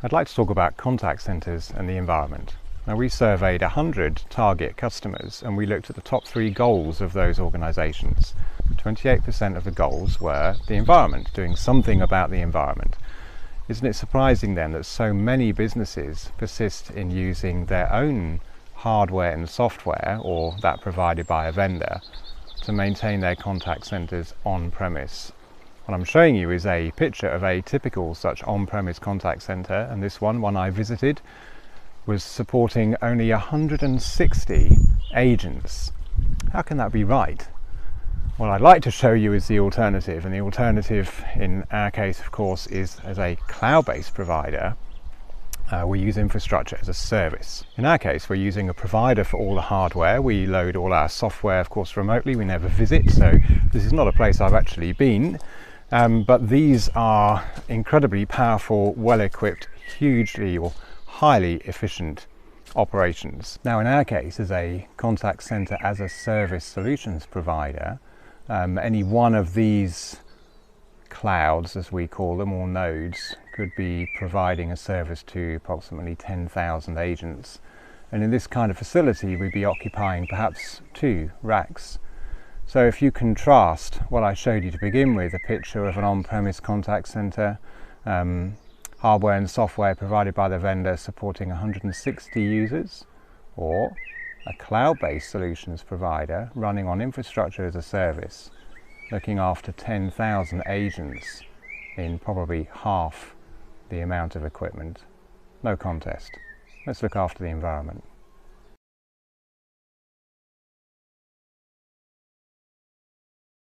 I'd like to talk about contact centres and the environment. Now, we surveyed 100 target customers and we looked at the top 3 goals of those organisations. 28% of the goals were the environment, doing something about the environment. Isn't it surprising then that so many businesses persist in using their own hardware and software, or that provided by a vendor, to maintain their contact centres on-premise? What I'm showing you is a picture of a typical such on-premise contact centre, and this one I visited, was supporting only 160 agents. How can that be right? What I'd like to show you is the alternative, and the alternative in our case, of course, is as a cloud-based provider. We use infrastructure as a service. In our case, we're using a provider for all the hardware. We load all our software, of course, remotely. We never visit, so this is not a place I've actually been. But these are incredibly powerful, well-equipped, hugely or highly efficient operations. Now, in our case, as a contact center as a service solutions provider, any one of these clouds, as we call them, or nodes, could be providing a service to approximately 10,000 agents. And in this kind of facility, we'd be occupying perhaps 2 racks. So if you contrast what I showed you to begin with, a picture of an on-premise contact center, hardware and software provided by the vendor supporting 160 users, or a cloud-based solutions provider running on infrastructure as a service, looking after 10,000 agents in probably half the amount of equipment. No contest. Let's look after the environment.